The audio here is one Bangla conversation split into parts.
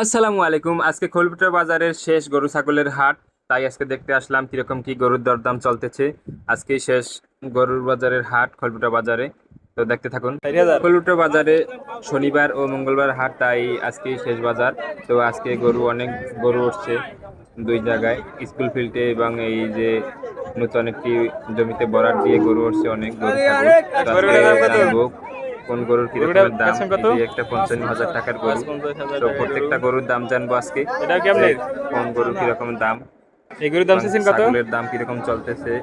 আসসালামু আলাইকুম। আজকে খোলপেটা বাজারের শেষ গরু ছাগলের হাট, তাই আজকে দেখতে আসলাম কিরকম কি গরুর দরদাম চলতেছে। আজকে শেষ গরুর বাজারের হাট খোলপেটা বাজারে, তো দেখতে থাকুন। খোলপেটা বাজারে শনিবার ও মঙ্গলবার হাট, তাই আজকে শেষ বাজার। তো আজকে অনেক গরু উঠছে দুই জায়গায়, স্কুল ফিল্ডে এবং এই যে নতুন একটি জমিতে বরাট দিয়ে গরু উঠছে, অনেক গরু ছাগল। তো আজকে জানবো কোন গরুর কি রকমের দাম। এই যে একটা 55,000 টাকার গরু, তো প্রত্যেকটা গরুর দাম জানবো আজকে। এটা কি যে আপনার কোন গরুর কি রকমের দাম এই গরুর দাম এবং চাইছেন কত? ছাগলের দাম কিরকম চলতেছে,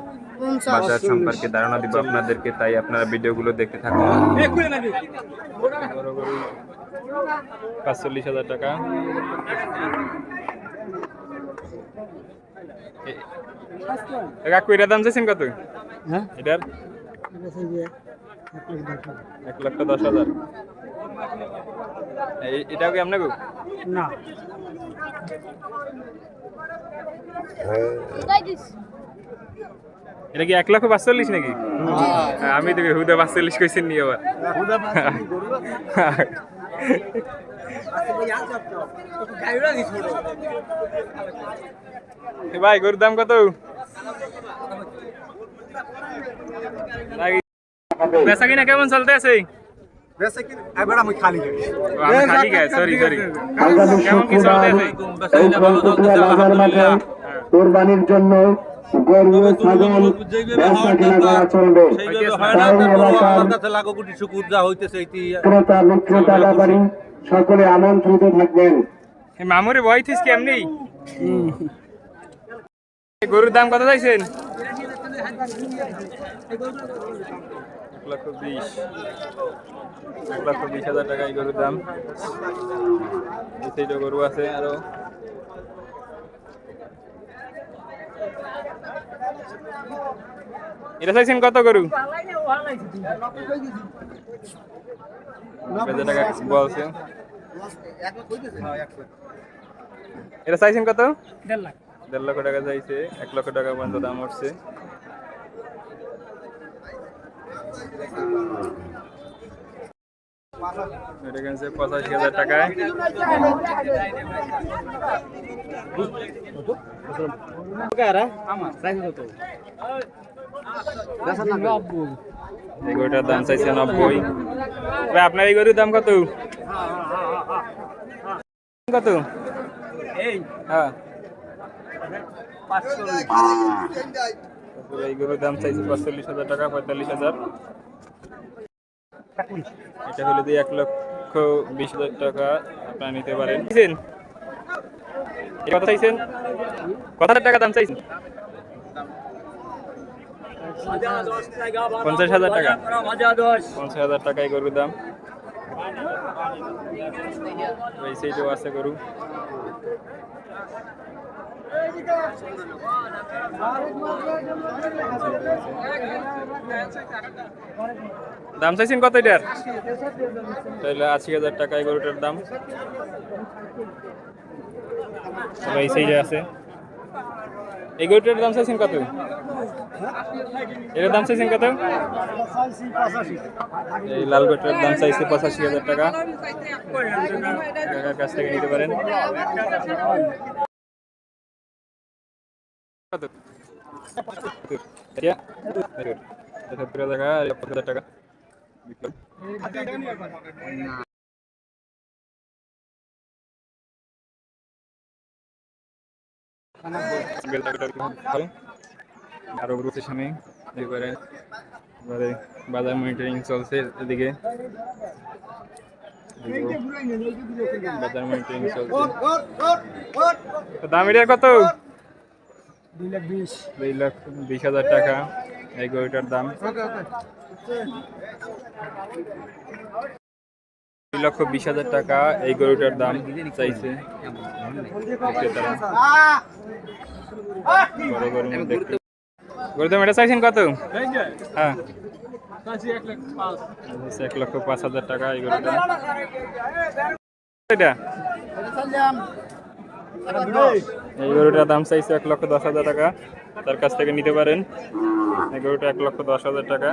বাজার সম্পর্কে ধারণা দিব আপনাদেরকে, তাই আপনারা ভিডিওগুলো দেখতে থাকুন। বড় গরু 45,000 টাকা। কাকু এটার দাম চাইছেন কত? হ্যাঁ এটার এটা সেই যে 1,10,000। এটাও কি আপনাকে? না এটা কি 1,45,000 নাকি? আমি তো হুদা 45 কইছেন নি আবার। ভাই গরুর দাম কত? বেচা কিনা কেমন চলতে আছে? আমি খালি আমি খালি গায়ে, সরি সরি। আগামী কেমন কি চলতে আছে? এই খড়কুটিয়া বাজার মাঠে কোরবানির জন্য গরু ও ছাগল বেচা কেনা করা চলবে। ক্রেতা বিক্রেতা ব্যাপারী সকলে আমন্ত্রিত থাকবেন। মামুরে ভয় থিস কেমনি? গরুর দাম কত চাইছেন? 1,20,000। 1,20,000 টাকা এই গরুর দাম। এই সাইডে গরু আছে আরো। এটা চাইছেন কত গরু? 1,000 টাকা বলছে। এটা চাইছেন কত? 1.5 লক্ষ টাকা চাইছে। 1 লক্ষ টাকা পর্যন্ত দাম উঠছে। এটা কিনছে 85,000 টাকায়। এই গরুটার দাম চাইছে 90। ভাই আপনার এই গরুর দাম কত? কত? হ্যাঁ, এই গরুর দাম চাইছে 45,000 টাকা, 45,000। এটা হলো দিয়ে 1,20,000 টাকা আপনারা নিতে পারেন। কত চাইছেন? কত টাকা দাম চাইছেন? 50,000 টাকা। 50,000 টাকা এই গরুর দাম। এই সাইডেও আছে গরু। দাম চাইছেন কত এটার? তাহলে 80,000 টাকা এই গরুটার দাম। এই সাইডে আছে। এই গরুটার দাম চাইছেন কত? এর দাম চাইছেন কত? এই লাল গরুটার দাম চাইছে 85,000 টাকা। কাকার কাছ থেকে নিতে পারেন। কত? 70,000 টাকা, 70,000 টাকা। আরো গ্রুপের সামনে এবারে বাজার মনিটরিং চলছে। এদিকে বাজার মনিটরিং চলছে। দাম এটার কত? 2,20,000 টাকা এই গরুটার দাম। 2,20,000 টাকা এই গরুটার দাম চাইছে বড় গরুর মধ্যে। গরুর দাম এটা চাইছেন কত? হ্যাঁ, 1,05,000 টাকা এই গরুটা। এটা এই গরুটার দাম চাইছে 1,10,000 টাকা। তার কাছ থেকে নিতে পারেন। এই গরুটা 1,10,000 টাকা।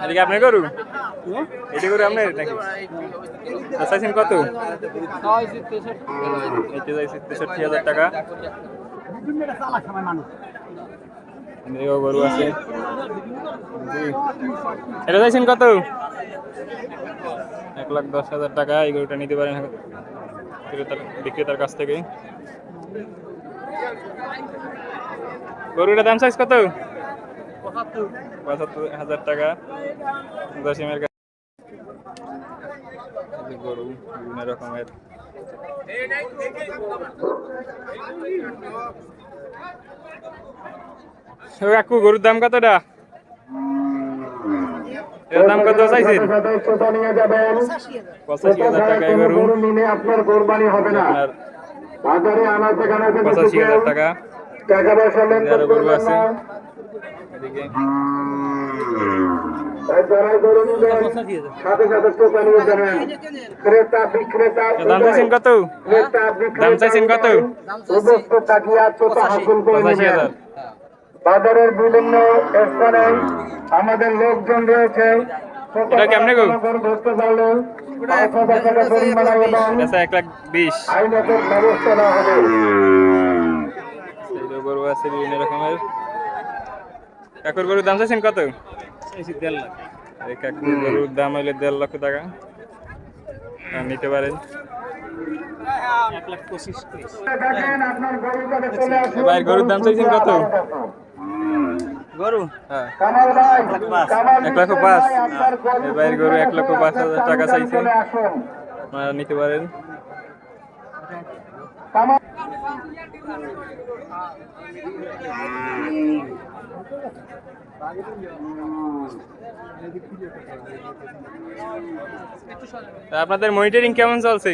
এদিকে আপনি গরু এটি গরু আপনার নাকি চাইছেন কত? এটি চাইছে 63,000 টাকা। এদিকেও গরু আছে। জি। এটা চাইছেন কত? 1,10,000 টাকা। এই গরুটা নিতে পারেন বিক্রেতার কাছ থেকে। গরুটার দাম চাইছ কত? 75,000 টাকা। দশমের গরু বিভিন্ন রকমের। কাকু গরুর দাম কতটা? এর দাম কত চাইছেন? সদস্যতা নিয়ে যাবেন 85,000 টাকা এই গরু। গরু নিলে আপনার কোরবানি হবে না। আপনার বাজারে আনা সেখানে 85,000 টাকা। টাকা পয়সা আরো লেনদেন গরু করবেন আছে না। এদিকে। তাই যারাই গরু নিবেন সাথে সদস্যতা নিয়ে যাবেন। ক্রেতা বিক্রেতা এর দাম চাইছেন কত? ক্রেতা দাম চাইছেন কত? সমস্ত থাকিয়া চোতা হাসিল করে নেবেন। 85,000। বাজারের বিভিন্ন স্থানে আমাদের লোকজন রয়েছে। এটা কেমনে গো? গরু ধরতে পারলে 5,000 টাকা জরিমানা এবং আচ্ছা 1,20,000। আইনগত ব্যবস্থা নেওয়া হবে। এই গরু আছে বিভিন্ন রকমের। কাকুর গরুর দাম চাইছেন কত? 1,50,000। এই কাকুর গরুর দাম হইলে 1.5 লক্ষ টাকা। নিতে পারেন। দেখেন আপনার গরুর কাছে চলে আসুন। ভাই গরুর দাম চাইছেন কত? গরু হ্যাঁ কামাল ভাই, কামাল 1,05,000। ভাই, আপনার গরুর এই ভাইয়ের গরু 1,05,000 টাকা চাইছে। চলে আসুন। আপনারা নিতে পারেন। কামাল তা আপনাদের মনিটরিং কেমন চলছে?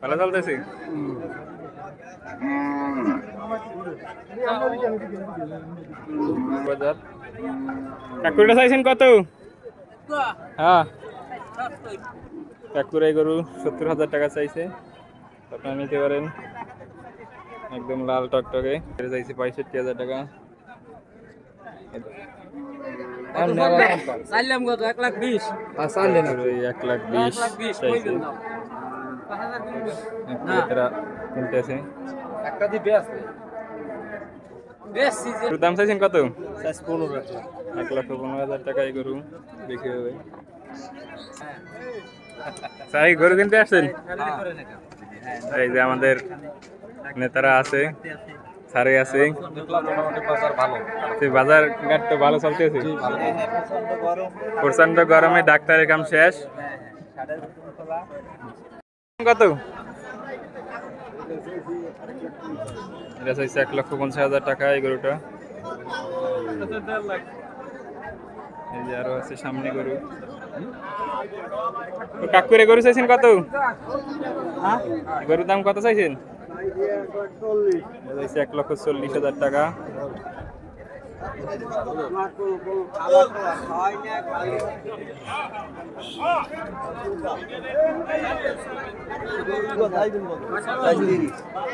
ভালো চলতেছে। বাজার কাকুরটা চাইছেন কত? হ্যাঁ কাকুর এই গরু 70,000 টাকা চাইছে। আপনারা নিতে পারেন। একদম লাল টকটকে। এটা চাইছে 65,000 টাকা। চাইলাম কত 1,20,000 কাকুর এই 1,20,000 চাইছে। বিক্রেতারা কিনতেছে। একটা দি বেশ বেশ গরুর দাম চাইছেন কত? 15,000 1,15,000 টাকা এই গরু বিক্রি হবে। সাই গরু কিনতে আসছেন? এই যে আমাদের নেতারা আছে, সারে আছে। সেই বাজার ঘাট তো ভালো চলতেছে। প্রচন্ড গরমে ডাক্তারের কাম শেষ। কত? এটা চাইছে 1,50,000 টাকা এই গরুটা। এই যে আরো আছে সামনে গরু। কাকুরে গরু চাইছেন কত? গরুর দাম কত চাইছেন? 1,40,000 টাকা।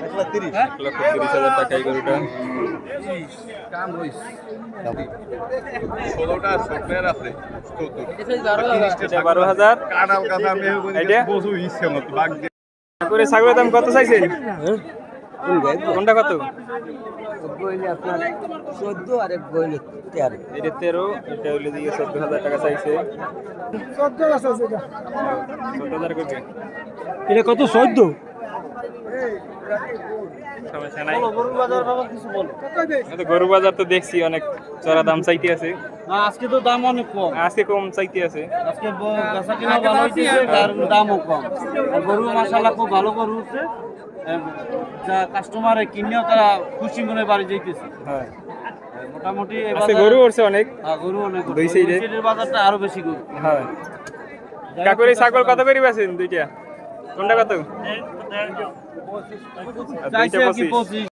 $1,30,000 টাকা এই গরুটা। 12,000। এটা? কাকুরে ছাগলের দাম কত চাইছেন? কোনটা কত? আপনার 14 আর এক বইলে 13 এটা 13, এটা হইলে দিয়ে 14,000 টাকা চাইছে। 14,000 করবে? এটা কত 14 সমস্যা নাই। গরুর বাজার বাবা কিছু বলো তো গরু বাজার তো দেখছি অনেক চড়া দাম চাইতে আছে। আজকে তো দাম অনেক কম আজকে কম চাইতে আছে। আজকে বেচা কিনা ভালো হইছে আর দামও কম আর গরু মাশাআল্লাহ খুব ভালো গরু হচ্ছে যা কাস্টমারে কিনেও তারা খুশি মনে বাড়ি যাইতেছে হ্যাঁ মোটামুটি আজকে গরু উঠছে অনেক। গরু অনেক দুই সাইডে বাজারটা আরো বেশি গরু হ্যাঁ। কাকুরে ছাগল কত করে বেচেন দুইটা? কোনটা কত? চাইছে দুইটা কি 25। 25